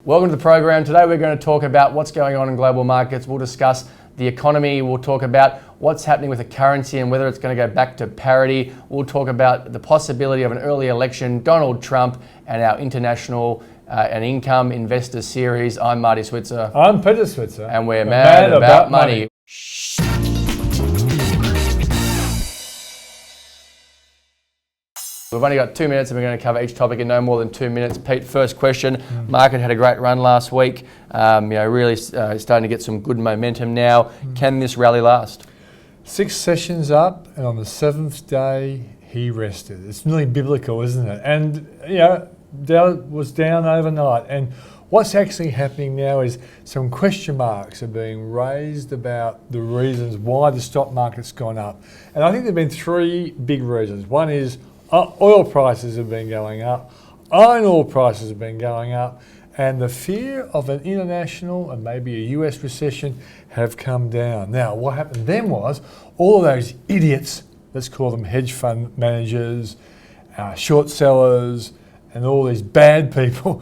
Welcome to the program. Today we're going to talk about what's going on in global markets. We'll discuss the economy. We'll talk about what's happening with the currency and whether it's going to go back to parity. We'll talk about the possibility of an early election, Donald Trump, and our international and income investor series. I'm Marty Switzer. I'm Peter Switzer. And we're mad about money. We've only got 2 minutes and we're going to cover each topic in no more than 2 minutes. Pete, first question. Market had a great run last week. Really starting to get some good momentum now. Can this rally last? 6 sessions up, and on the 7th day, he rested. It's nearly biblical, isn't it? And, Dow was down overnight. And what's actually happening now is some question marks are being raised about the reasons why the stock market's gone up. And I think there have been 3 big reasons. One is oil prices have been going up, iron ore prices have been going up, and the fear of an international and maybe a US recession have come down. Now, what happened then was all of those idiots, let's call them hedge fund managers, short sellers, and all these bad people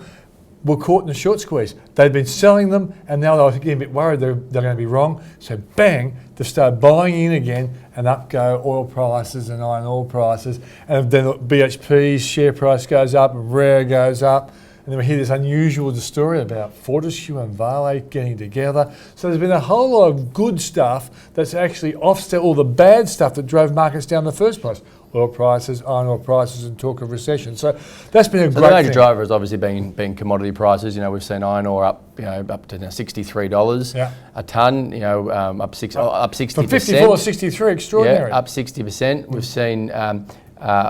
were caught in the short squeeze. They'd been selling them, and now they were getting a bit worried they're going to be wrong. So bang, they started buying in again, and up go oil prices and iron ore prices. And then BHP's share price goes up, and Rare goes up. And then we hear this unusual story about Fortescue and Vale getting together. So there's been a whole lot of good stuff that's actually offset all the bad stuff that drove markets down in the first place. Oil prices, iron ore prices, and talk of recession. So that's been a great thing. The major driver has obviously been commodity prices. We've seen iron ore up to now $63 a tonne. Up 60%. From 54 to 63, extraordinary. Yeah, up 60%. We've seen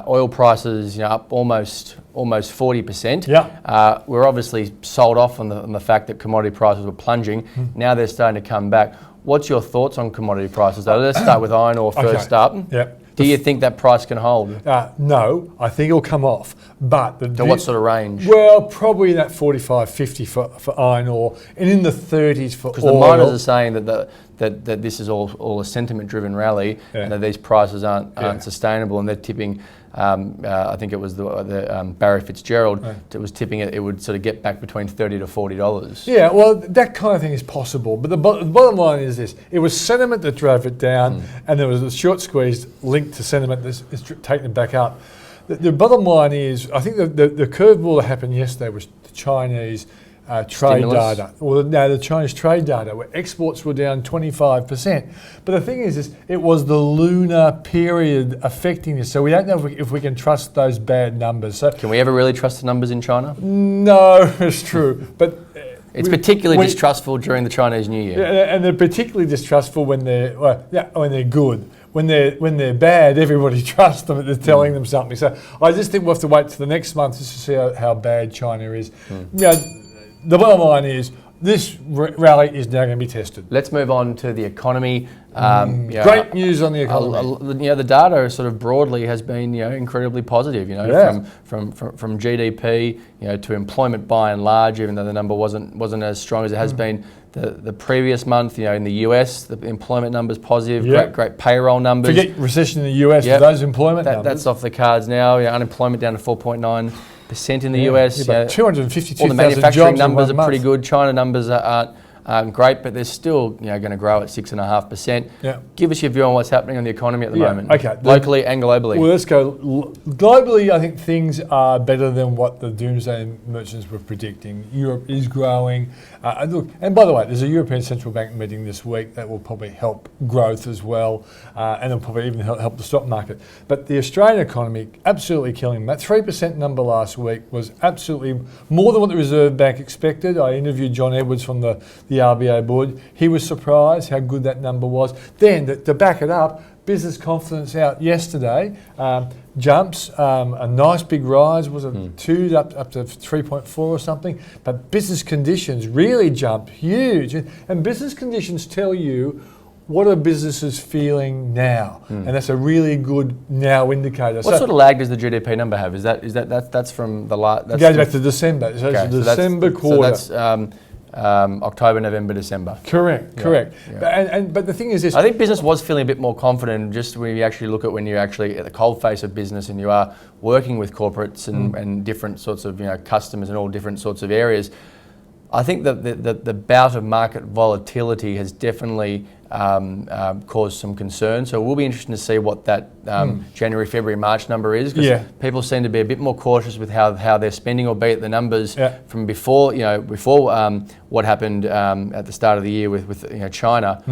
oil prices up almost 40%. Yeah. We're obviously sold off on the fact that commodity prices were plunging. Now they're starting to come back. What's your thoughts on commodity prices though? Let's start with iron ore first up. Yeah. Do you think that price can hold? No, I think it'll come off. But to what sort of range? Well, probably in that 45, 50 for iron ore, and in the 30s for oil. Because the miners are saying that this is all a sentiment-driven rally, and that these prices aren't sustainable, and they're tipping. I think it was the Barry Fitzgerald that was tipping it would sort of get back between $30 to $40. Yeah, well, that kind of thing is possible. But the bottom line is this. It was sentiment that drove it down, and there was a short squeeze linked to sentiment that's taken it back up. The bottom line is, I think the curveball that happened yesterday was the Chinese trade data. Well, no, the Chinese trade data, where exports were down 25%. But the thing is it was the lunar period affecting this. So we don't know if we can trust those bad numbers. So can we ever really trust the numbers in China? No, it's true. But it's particularly distrustful during the Chinese New Year. Yeah, and they're particularly distrustful when they're good. When they're bad, everybody trusts them. They're telling them something. So I just think we'll have to wait till the next month just to see how bad China is. The bottom line is this rally is now going to be tested. Let's move on to the economy. Great news on the economy. The data sort of broadly has been incredibly positive. From GDP to employment by and large, even though the number wasn't as strong as it has been the previous month. In the US, the employment numbers positive. Great payroll numbers. Forget recession in the US. Those employment numbers. That's off the cards now. Unemployment down to 4.9% in the US. 252,000 all the manufacturing jobs numbers in are pretty good. China numbers aren't great, but they're still going to grow at 6.5%. Give us your view on what's happening on the economy at the moment, locally and globally. Well, let's go globally. I think things are better than what the doomsday merchants were predicting. Europe is growing. And by the way, there's a European Central Bank meeting this week that will probably help growth as well, and it'll probably even help the stock market. But the Australian economy, absolutely killing. That 3% number last week was absolutely more than what the Reserve Bank expected. I interviewed John Edwards from the RBA board. He was surprised how good that number was. Then, to back it up, business confidence out yesterday jumps, a nice big rise, was it 2 up to 3.4 or something, but business conditions really jumped huge. And business conditions tell you what are businesses feeling now, and that's a really good now indicator. What sort of lag does the GDP number have? That's from the last? It goes back to December. So it's the December quarter. So that's October, November, December. Correct. But the thing is this. I think business was feeling a bit more confident just when you actually look at when you're actually at the cold face of business and you are working with corporates and different sorts of customers in all different sorts of areas. I think that the bout of market volatility has definitely caused some concern. So we'll be interested to see what that January, February, March number is, because people seem to be a bit more cautious with how they're spending, albeit the numbers from before what happened at the start of the year with China.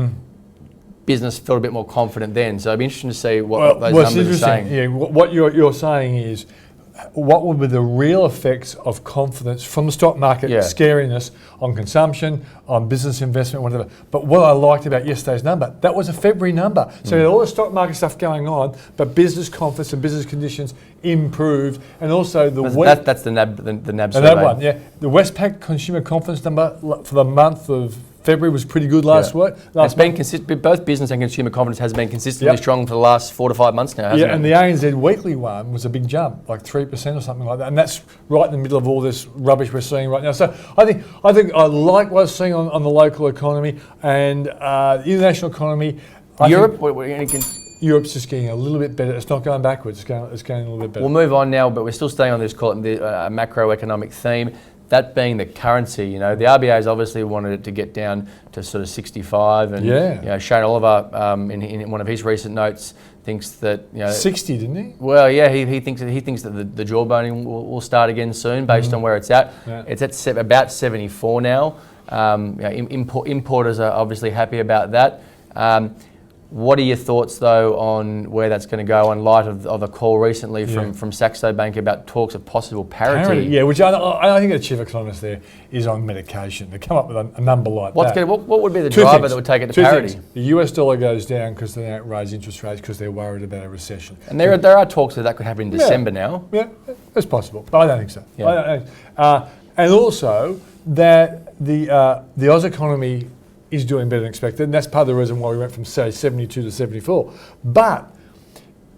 Business felt a bit more confident then. So it'd be interesting to see what those numbers are saying. Yeah, what you're saying is, what will be the real effects of confidence from the stock market scariness on consumption, on business investment, whatever. But what I liked about yesterday's number, that was a February number. So you had all the stock market stuff going on, but business confidence and business conditions improved, and also that's the NAB survey. One, the Westpac consumer confidence number for the month of February was pretty good last week. It's been consistent. Both business and consumer confidence has been consistently strong for the last 4 to 5 months now, hasn't it? And the ANZ weekly one was a big jump, like 3% or something like that. And that's right in the middle of all this rubbish we're seeing right now. So I think I like what I'm seeing on the local economy and the international economy. Europe's just getting a little bit better. It's not going backwards. It's going a little bit better. We'll move on now, but we're still staying on this macroeconomic theme. That being the currency, the RBA has obviously wanted it to get down to sort of 65, and Shane Oliver, in one of his recent notes, thinks that 60, didn't he? Well, he thinks that the jawboning will start again soon, based on where it's at. Yeah. It's at about 74 now. Importers are obviously happy about that. What are your thoughts, though, on where that's going to go in light of a call recently from Saxo Bank about talks of possible parity? Yeah, which I think the chief economist there is on medication. To come up with a number like that. What would be the driver that would take it to parity? Things. The US dollar goes down because they don't raise interest rates because they're worried about a recession. And there are talks that could happen in December now. Yeah, it's possible, but I don't think so. Yeah. And also that the Oz economy is doing better than expected, and that's part of the reason why we went from, say, 72 to 74. But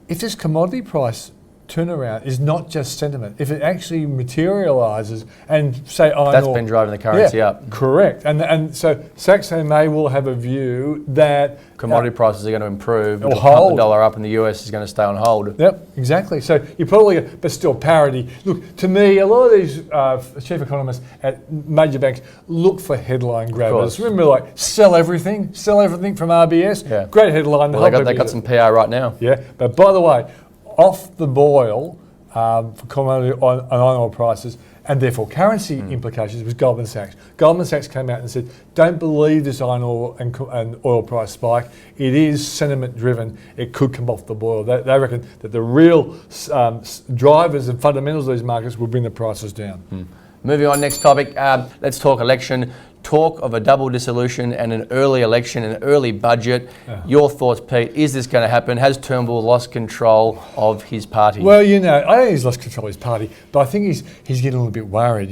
if this commodity price turnaround is not just sentiment, if it actually materialises and say that's been driving the currency up. Correct. And so Saxo may well have a view that commodity prices are going to improve, or hold the dollar up, and the US is going to stay on hold. Yep, exactly. So you probably, but still parity. Look, to me, a lot of these chief economists at major banks look for headline grabbers. Remember, like sell everything from RBS. Yeah. Great headline. Well, they got some PR right now. Yeah, but by the way, off the boil for commodity and iron ore prices, and therefore currency implications, was Goldman Sachs. Goldman Sachs came out and said, don't believe this iron ore and oil price spike. It is sentiment driven. It could come off the boil. They reckon that the real drivers and fundamentals of these markets will bring the prices down. Moving on, next topic, let's talk election. Talk of a double dissolution and an early election, an early budget. Your thoughts, Pete? Is this going to happen? Has Turnbull lost control of his party? Well, I don't think he's lost control of his party, but I think he's getting a little bit worried.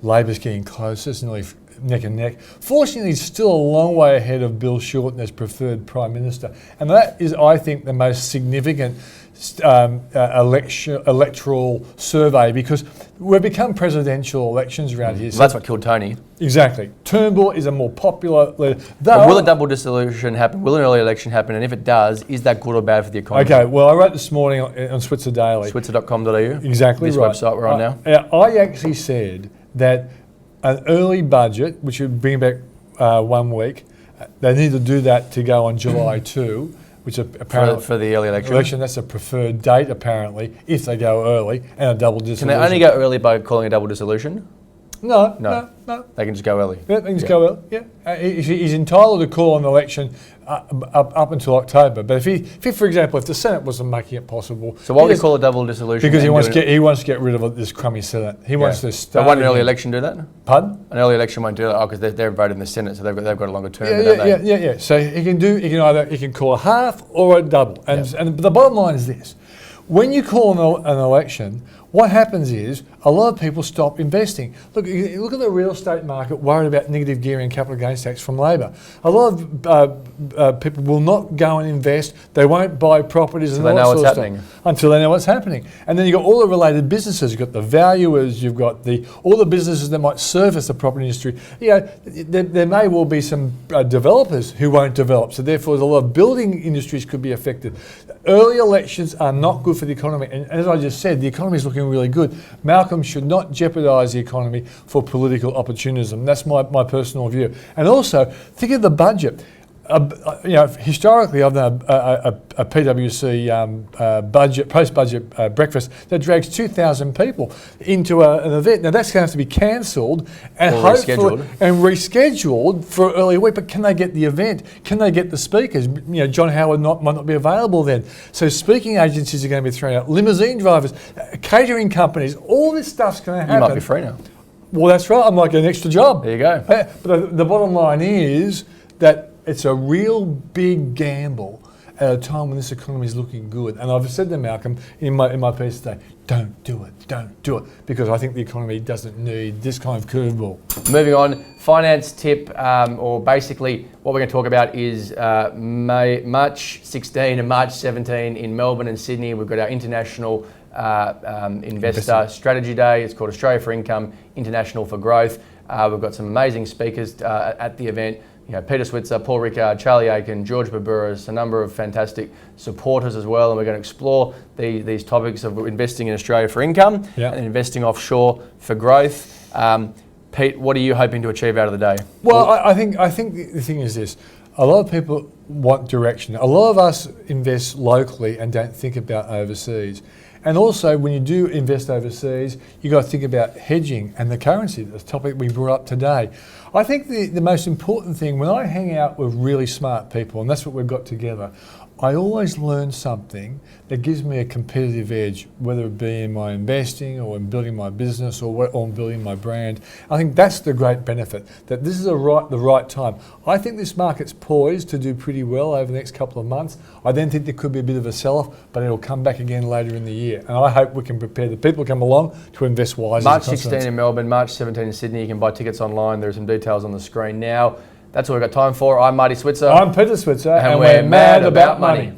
Labor's getting closer, it's nearly neck and neck. Fortunately, he's still a long way ahead of Bill Shorten as preferred Prime Minister, and that is, I think, the most significant electoral survey, because we've become presidential elections around here. So that's what killed Tony. Exactly. Turnbull is a more popular leader. Will a double dissolution happen? Will an early election happen? And if it does, is that good or bad for the economy? Okay, well, I wrote this morning on Switzer Daily. Switzer.com.au? Exactly this right. This website we're on now? I actually said that an early budget, which would bring back 1 week, they need to do that to go on July 2, which apparently for the early election. That's a preferred date apparently if they go early, and a double dissolution. Can they only go early by calling a double dissolution? No. They can just go early. Yeah, they can just go early. Yeah, he's entitled to call an election up until October. But if for example, if the Senate wasn't making it possible, so why would he call a double dissolution? Because he wants to get rid of this crummy Senate. He wants to start. But won't an early election do that? Pardon? An early election won't do that. Because they're voting in the Senate, so they've got a longer term. Yeah. So he can call a half or a double. And the bottom line is this: when you call an election, what happens is a lot of people stop investing. Look at the real estate market worried about negative gearing and capital gains tax from Labor. A lot of people will not go and invest. They won't buy properties until they know what's happening. And then you've got all the related businesses. You've got the valuers. You've got all the businesses that might service the property industry. There may well be some developers who won't develop. So therefore, a lot of building industries could be affected. Early elections are not good for the economy. And as I just said, the economy is looking looking really good. Malcolm should not jeopardise the economy for political opportunism. That's my personal view. And also, think of the budget. Historically, I've done a PwC budget, post-budget breakfast that drags 2,000 people into an event. Now that's going to have to be cancelled and rescheduled for early week. But can they get the event? Can they get the speakers? John Howard might not be available then. So speaking agencies are going to be thrown out. Limousine drivers, catering companies, all this stuff's going to happen. You might be free now. Well, that's right. I might get an extra job. There you go. But the bottom line is that it's a real big gamble at a time when this economy is looking good. And I've said to Malcolm in my piece today, don't do it, because I think the economy doesn't need this kind of curveball. Moving on, finance tip, or basically what we're going to talk about is March 16 and March 17 in Melbourne and Sydney. We've got our international investor strategy day. It's called Australia for Income, International for Growth. We've got some amazing speakers at the event. Peter Switzer, Paul Rickard, Charlie Aiken, George Baburis, a number of fantastic supporters as well. And we're going to explore these topics of investing in Australia for income and investing offshore for growth. Pete, what are you hoping to achieve out of the day? Well, I think the thing is this. A lot of people want direction. A lot of us invest locally and don't think about overseas. And also, when you do invest overseas, you've got to think about hedging and the currency, the topic we brought up today. I think the most important thing, when I hang out with really smart people, and that's what we've got together, I always learn something that gives me a competitive edge, whether it be in my investing or in building my business or in building my brand. I think that's the great benefit, that this is the right time. I think this market's poised to do pretty well over the next couple of months. I then think there could be a bit of a sell-off, but it'll come back again later in the year. And I hope we can prepare the people come along to invest wisely. March 16 in Melbourne, March 17 in Sydney. You can buy tickets online. There are some details on the screen now. That's all we've got time for. I'm Marty Switzer. I'm Peter Switzer. And we're mad about money.